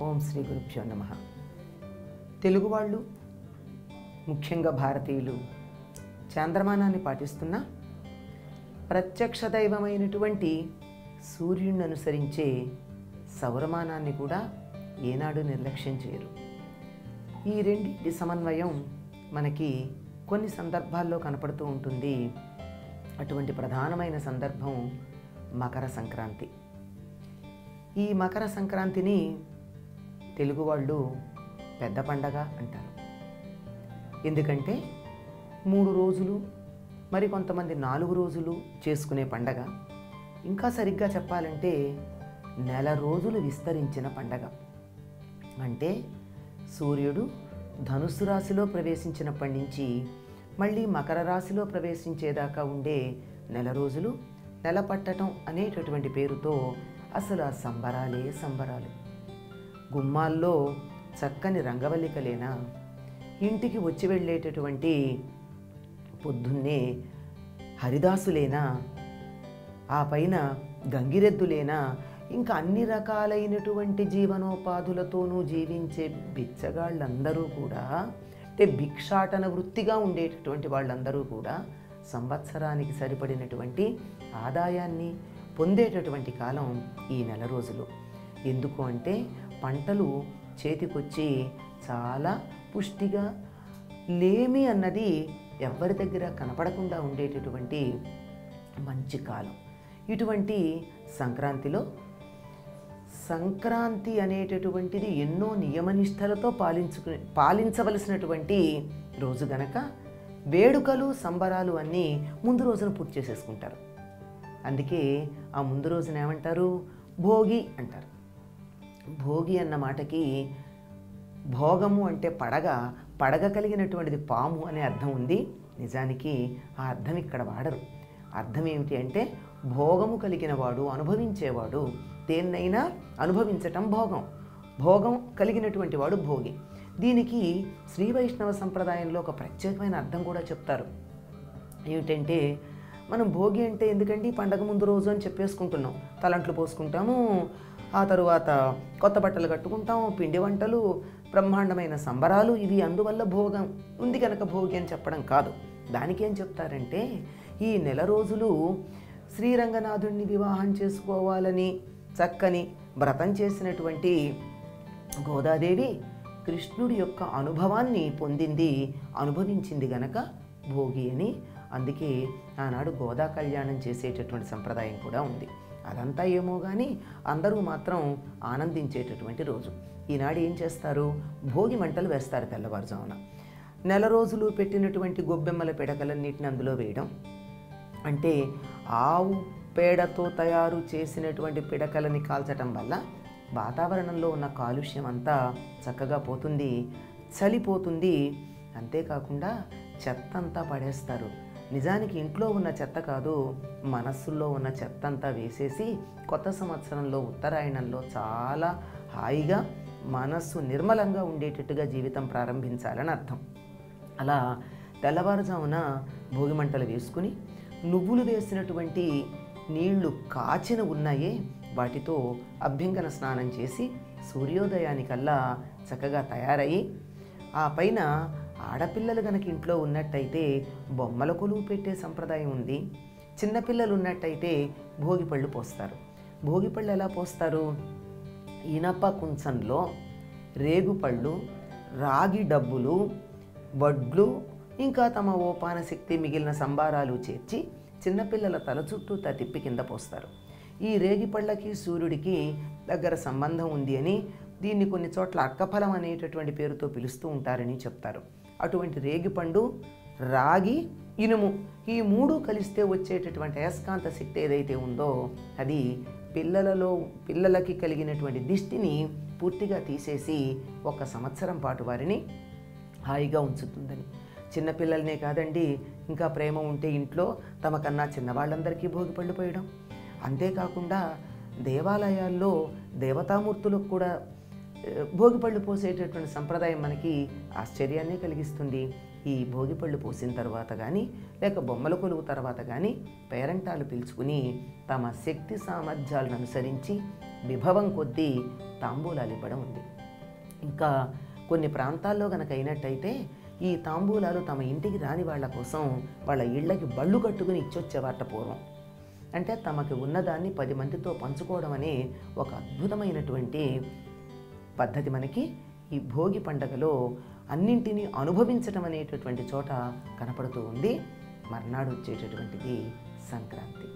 ఓం శ్రీ గురుభ్యో నమః. తెలుగు వాళ్ళు, ముఖ్యంగా భారతీయులు చాంద్రమానాన్ని పాటిస్తున్న ప్రత్యక్ష దైవమైనటువంటి సూర్యుడిని అనుసరించే సౌరమానాన్ని కూడా ఏనాడు నిర్లక్ష్యం చేయరు. ఈ రెండింటి సమన్వయం మనకి కొన్ని సందర్భాల్లో కనపడుతూ ఉంటుంది. అటువంటి ప్రధానమైన సందర్భం మకర సంక్రాంతి. ఈ మకర సంక్రాంతిని తెలుగు వాళ్ళు పెద్ద పండగ అంటారు. ఎందుకంటే 3 రోజులు, మరి కొంతమంది 4 రోజులు చేసుకునే పండగ. ఇంకా సరిగ్గా చెప్పాలంటే నెల రోజులు విస్తరించిన పండగ. అంటే సూర్యుడు ధనుస్సు రాశిలో ప్రవేశించినప్పటి నుంచి మళ్ళీ మకర రాశిలో ప్రవేశించేదాకా ఉండే నెల రోజులు నెల పట్టడం అనేటటువంటి పేరుతో అసలు ఆ సంబరాలే సంబరాలు. గుమ్మాల్లో చక్కని రంగవల్లికలేనా, ఇంటికి వచ్చి వెళ్ళేటటువంటి పొద్దున్నే హరిదాసులేనా, ఆ పైన గంగిరెద్దులేనా, ఇంకా అన్ని రకాలైనటువంటి జీవనోపాధులతోనూ జీవించే బిచ్చగాళ్ళందరూ కూడా, అంటే భిక్షాటన వృత్తిగా ఉండేటటువంటి వాళ్ళందరూ కూడా సంవత్సరానికి సరిపడినటువంటి ఆదాయాన్ని పొందేటటువంటి కాలం ఈ నెల రోజులు. ఎందుకు అంటే పంటలు చేతికొచ్చి చాలా పుష్టిగా, లేమి అన్నది ఎవరి దగ్గర కనపడకుండా ఉండేటటువంటి మంచి కాలం. ఇటువంటి సంక్రాంతిలో సంక్రాంతి అనేటటువంటిది ఎన్నో నియమనిష్టలతో పాలించవలసినటువంటి రోజు గనక వేడుకలు సంబరాలు అన్నీ ముందు రోజున పూర్తి చేసేసుకుంటారు. అందుకే ఆ ముందు రోజున ఏమంటారు? భోగి అంటారు. భోగి అన్న మాటకి భోగము అంటే పడగ కలిగినటువంటిది పాము అనే అర్థం ఉంది. నిజానికి ఆ అర్థం ఇక్కడ వాడరు. అర్థం ఏమిటి అంటే భోగము కలిగిన వాడు, అనుభవించేవాడు. దేన్నైనా అనుభవించటం భోగం. భోగం కలిగినటువంటి వాడు భోగి. దీనికి శ్రీ వైష్ణవ సంప్రదాయంలో ఒక ప్రత్యేకమైన అర్థం కూడా చెప్తారు. ఏమిటంటే మనం భోగి అంటే ఎందుకండి పండగ ముందు రోజు అని చెప్పేసుకుంటున్నాం. తలంట్లు పోసుకుంటాము, ఆ తరువాత కొత్త బట్టలు కట్టుకుంటాము, పిండి వంటలు, బ్రహ్మాండమైన సంబరాలు, ఇవి అందువల్ల భోగం ఉంది కనుక భోగి అని చెప్పడం కాదు. దానికేం చెప్తారంటే ఈ నెల రోజులు శ్రీరంగనాథుడిని వివాహం చేసుకోవాలని చక్కని వ్రతం చేసినటువంటి గోదాదేవి కృష్ణుడి యొక్క అనుభవాన్ని పొందింది, అనుభవించింది గనక భోగి అని. అందుకే ఆనాడు గోదా కళ్యాణం చేసేటటువంటి సంప్రదాయం కూడా ఉంది. అదంతా ఏమో కానీ అందరూ మాత్రం ఆనందించేటటువంటి రోజు. ఈనాడు ఏం చేస్తారు? భోగి మంటలు వేస్తారు తెల్లవారుజామున. నెల రోజులు పెట్టినటువంటి గొబ్బెమ్మల పిడకలన్నిటిని అందులో వేయడం. అంటే ఆవు పేడతో తయారు చేసినటువంటి పిడకలని కాల్చటం వల్ల వాతావరణంలో ఉన్న కాలుష్యం అంతా చక్కగా పోతుంది, చలిపోతుంది. అంతేకాకుండా చెత్త అంతా పడేస్తారు. నిజానికి ఇంట్లో ఉన్న చెత్త కాదు, మనస్సుల్లో ఉన్న చెత్త అంతా వేసేసి కొత్త సంవత్సరంలో ఉత్తరాయణంలో చాలా హాయిగా మనస్సు నిర్మలంగా ఉండేటట్టుగా జీవితం ప్రారంభించాలని అర్థం. అలా తెల్లవారుజామున భోగి మంటలు వేసుకుని నువ్వులు వేసినటువంటి నీళ్లు కాచిన ఉన్నాయే వాటితో అభ్యంగన స్నానం చేసి సూర్యోదయానికల్లా చక్కగా తయారయ్యి, ఆ పైన ఆడపిల్లలు కనుక ఇంట్లో ఉన్నట్టయితే బొమ్మల కొలువు పెట్టే సంప్రదాయం ఉంది. చిన్నపిల్లలు ఉన్నట్టయితే భోగిపళ్ళు పోస్తారు. భోగిపళ్ళు ఎలా పోస్తారు? ఇనప కుంచంలో రేగుపళ్ళు, రాగి డబ్బులు, వడ్లు, ఇంకా తమ ఓపాన శక్తి మిగిలిన సంబారాలు చేర్చి చిన్నపిల్లల తల చుట్టూ తిప్పి కింద పోస్తారు. ఈ రేగిపళ్ళకి సూర్యుడికి దగ్గర సంబంధం ఉంది అని, దీన్ని కొన్ని చోట్ల అర్కఫలం అనేటటువంటి పేరుతో పిలుస్తూ ఉంటారని చెప్తారు. అటువంటి రేగిపండు, రాగి, ఇనుము, ఈ 3 కలిస్తే వచ్చేటటువంటి అయస్కాంత శక్తి ఏదైతే ఉందో అది పిల్లలకి కలిగినటువంటి దిష్టిని పూర్తిగా తీసేసి 1 సంవత్సరం పాటు వారిని హాయిగా ఉంచుతుందని. చిన్నపిల్లలనే కాదండి, ఇంకా ప్రేమ ఉంటే ఇంట్లో తమకన్నా చిన్నవాళ్ళందరికీ భోగిపళ్ళు పోయడం. అంతేకాకుండా దేవాలయాల్లో దేవతామూర్తులకు కూడా భోగిపళ్ళు పోసేటటువంటి సంప్రదాయం మనకి ఆశ్చర్యాన్ని కలిగిస్తుంది. ఈ భోగిపళ్ళు పోసిన తర్వాత కానీ లేక బొమ్మల కొలువు తర్వాత కానీ పేరంటాలు పిలుచుకుని తమ శక్తి సామర్థ్యాలను అనుసరించి విభవం కొద్దీ తాంబూలాలు ఇవ్వడం ఉంది. ఇంకా కొన్ని ప్రాంతాల్లో కనుక అయినట్టయితే ఈ తాంబూలాలు తమ ఇంటికి రాని వాళ్ళ కోసం వాళ్ళ ఇళ్ళకి బళ్ళు కట్టుకుని ఇచ్చొచ్చేవారట పూర్వం. అంటే తమకు ఉన్నదాన్ని 10 మందితో పంచుకోవడం అనే ఒక అద్భుతమైనటువంటి పద్ధతి మనకి ఈ భోగి పండగలో అన్నింటినీ అనుభవించడం అనేటటువంటి చోట కనపడుతూ ఉంది. మర్నాడు వచ్చేటటువంటిది సంక్రాంతి.